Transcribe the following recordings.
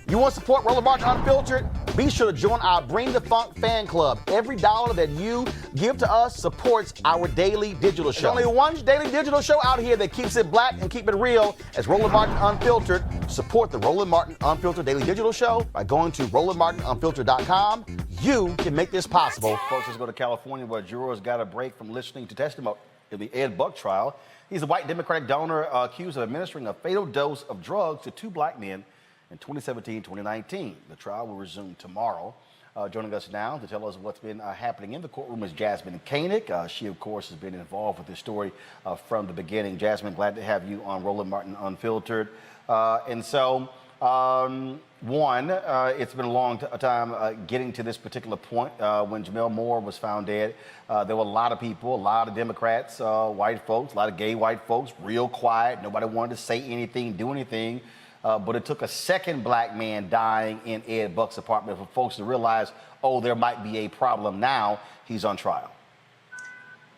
You want to support Roland Martin Unfiltered? Be sure to join our Bring the Funk fan club. Every dollar that you give to us supports our daily digital show. There's only one daily digital show out here that keeps it black and keep it real as Roland Martin Unfiltered. Support the Roland Martin Unfiltered daily digital show by going to RolandMartinUnfiltered.com. You can make this possible. Folks, let's go to California where jurors got a break from listening to testimony in the Ed Buck trial. He's a white Democratic donor accused of administering a fatal dose of drugs to two black men in 2017-2019. The trial will resume tomorrow. Joining us now to tell us what's been happening in the courtroom is Jasmyne Cannick. She, of course, has been involved with this story from the beginning. Jasmyne, glad to have you on Roland Martin Unfiltered. It's been a long time getting to this particular point. When Jamel Moore was found dead, there were a lot of people, a lot of Democrats, white folks, a lot of gay white folks, real quiet. Nobody wanted to say anything, do anything. But it took a second black man dying in Ed Buck's apartment for folks to realize, oh, there might be a problem now. He's on trial.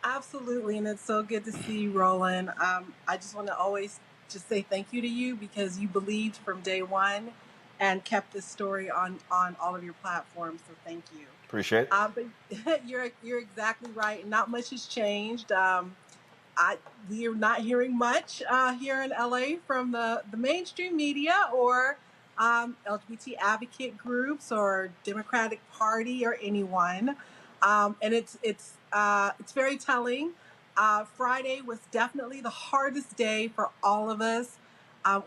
Absolutely, and it's so good to see you, Roland. I just want to always just say thank you to you because you believed from day one and kept this story on all of your platforms, so thank you. Appreciate it. But you're exactly right. Not much has changed. We are not hearing much here in LA from the mainstream media or LGBT advocate groups or Democratic Party or anyone, and it's very telling. Friday was definitely the hardest day for all of us.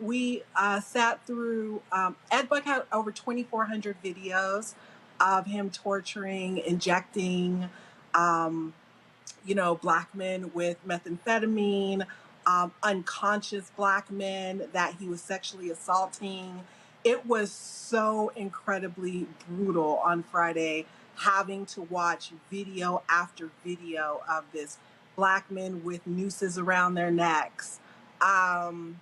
We sat through. Ed Buck had over 2,400 videos of him torturing, injecting. Black men with methamphetamine, unconscious black men that he was sexually assaulting. It was so incredibly brutal on Friday, having to watch video after video of this black men with nooses around their necks. Some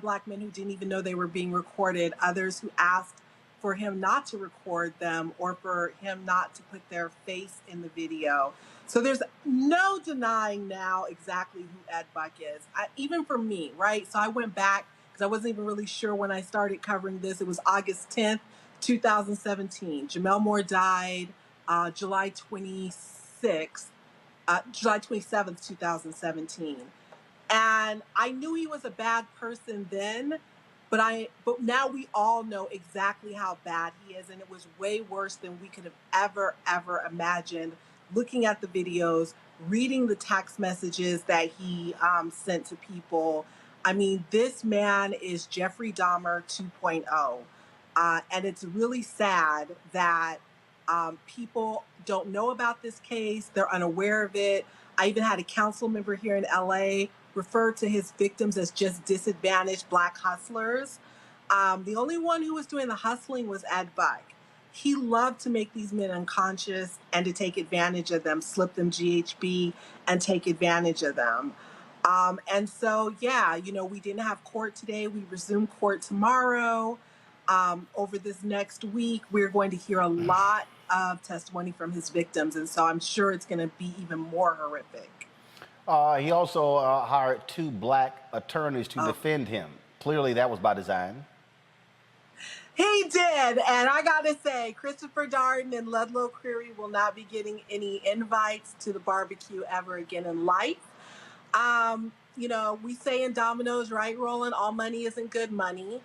black men who didn't even know they were being recorded, others who asked for him not to record them or for him not to put their face in the video. So there's no denying now exactly who Ed Buck is, even for me, right? So I went back because I wasn't even really sure when I started covering this. It was August 10th, 2017. Jamel Moore died July 27th, 2017. And I knew he was a bad person then, but now we all know exactly how bad he is, and it was way worse than we could have ever imagined. Looking at the videos, reading the text messages that he sent to people. I mean, this man is Jeffrey Dahmer 2.0. And it's really sad that people don't know about this case. They're unaware of it. I even had a council member here in LA refer to his victims as just disadvantaged black hustlers. The only one who was doing the hustling was Ed Buck. He loved to make these men unconscious and to take advantage of them, slip them GHB and take advantage of them. And so, we didn't have court today. We resume court tomorrow. Over this next week, we're going to hear a lot of testimony from his victims. And so I'm sure it's going to be even more horrific. He also hired two black attorneys to defend him. Clearly, that was by design. He did, and I gotta say, Christopher Darden and Ludlow Creary will not be getting any invites to the barbecue ever again in life. We say in Domino's, right, Roland, all money isn't good money.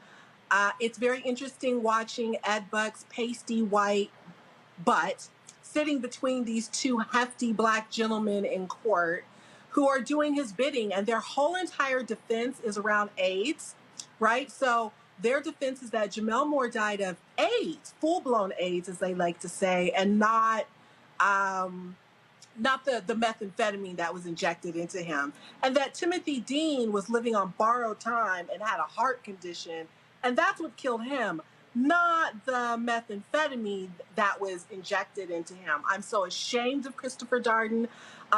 It's very interesting watching Ed Buck's pasty white butt sitting between these two hefty black gentlemen in court who are doing his bidding, and their whole entire defense is around AIDS, right? So their defense is that Jamel Moore died of AIDS, full-blown AIDS, as they like to say, and not the methamphetamine that was injected into him. And that Timothy Dean was living on borrowed time and had a heart condition, and that's what killed him, not the methamphetamine that was injected into him. I'm so ashamed of Christopher Darden,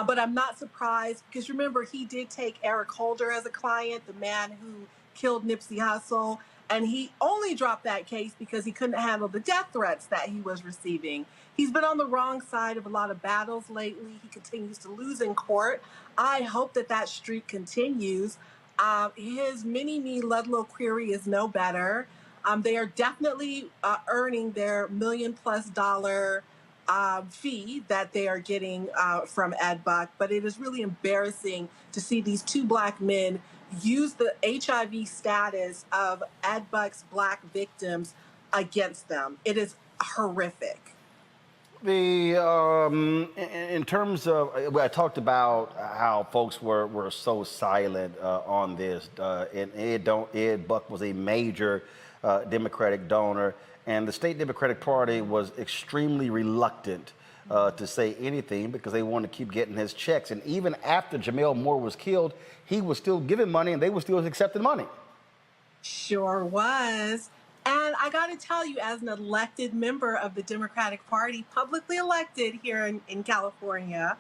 but I'm not surprised because remember, he did take Eric Holder as a client, the man who killed Nipsey Hussle. And he only dropped that case because he couldn't handle the death threats that he was receiving. He's been on the wrong side of a lot of battles lately. He continues to lose in court. I hope that streak continues. His mini-me Ludlow Creary is no better. They are definitely earning their $1 million+ fee that they are getting from Ed Buck, but it is really embarrassing to see these two Black men use the HIV status of Ed Buck's Black victims against them. It is horrific. In terms of, I talked about how folks were so silent on this, and Ed Buck was a major Democratic donor, and the state Democratic Party was extremely reluctant to say anything because they wanted to keep getting his checks. And even after Jamel Moore was killed, he was still giving money, and they were still accepting money. Sure was. And I got to tell you, as an elected member of the Democratic Party, publicly elected here in California,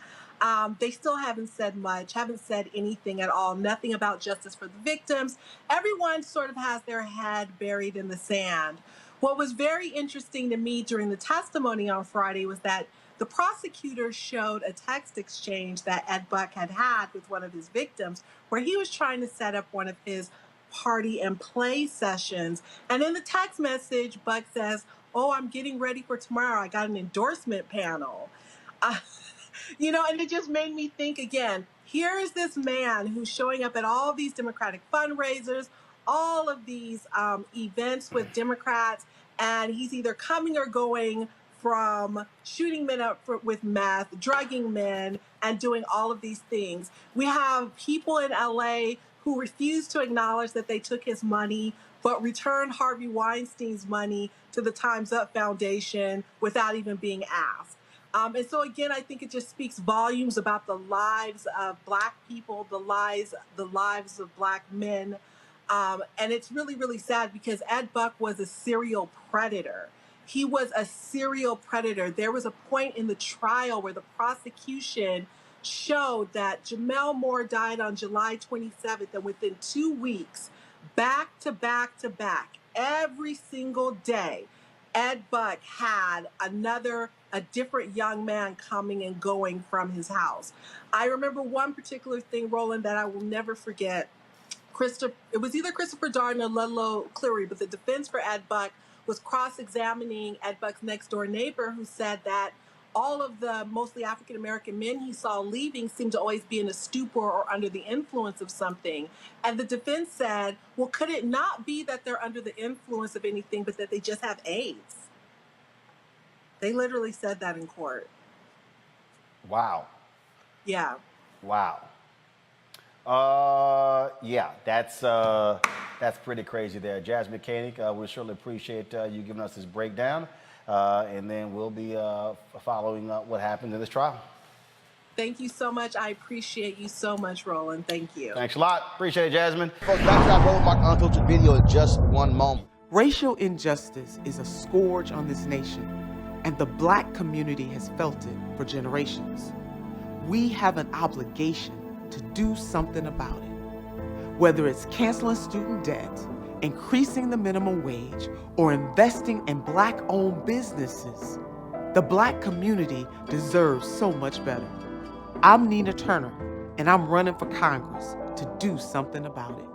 they still haven't said much, haven't said anything at all, nothing about justice for the victims. Everyone sort of has their head buried in the sand. What was very interesting to me during the testimony on Friday was that the prosecutor showed a text exchange that Ed Buck had with one of his victims, where he was trying to set up one of his party and play sessions. And in the text message, Buck says, "Oh, I'm getting ready for tomorrow. I got an endorsement panel." And it just made me think again, here is this man who's showing up at all these Democratic fundraisers, all of these events with Democrats, and he's either coming or going from shooting men up with meth, drugging men, and doing all of these things. We have people in LA who refuse to acknowledge that they took his money, but returned Harvey Weinstein's money to the Time's Up Foundation without even being asked. And so again, I think it just speaks volumes about the lives of Black people, the lives of Black men. And it's really, really sad because Ed Buck was a serial predator. He was a serial predator. There was a point in the trial where the prosecution showed that Jamel Moore died on July 27th, and within 2 weeks, back to back to back, every single day, Ed Buck had a different young man coming and going from his house. I remember one particular thing, Roland, that I will never forget. It was either Christopher Darden or Ludlow Cleary, but the defense for Ed Buck was cross-examining Ed Buck's next-door neighbor, who said that all of the mostly African-American men he saw leaving seemed to always be in a stupor or under the influence of something. And the defense said, well, could it not be that they're under the influence of anything, but that they just have AIDS? They literally said that in court. Wow. Yeah. Wow. Yeah, that's pretty crazy there. Jasmyne Cannick, we certainly appreciate you giving us this breakdown, and then we'll be following what happens in this trial. Thank you so much. I appreciate you so much, Roland. Thank you. Thanks a lot. Appreciate it, Jasmine. Folks, back to that Roland Martin unfiltered video in just one moment. Racial injustice is a scourge on this nation, and the Black community has felt it for generations. We have an obligation to do something about it. Whether it's canceling student debt, increasing the minimum wage, or investing in Black-owned businesses, the Black community deserves so much better. I'm Nina Turner, and I'm running for Congress to do something about it.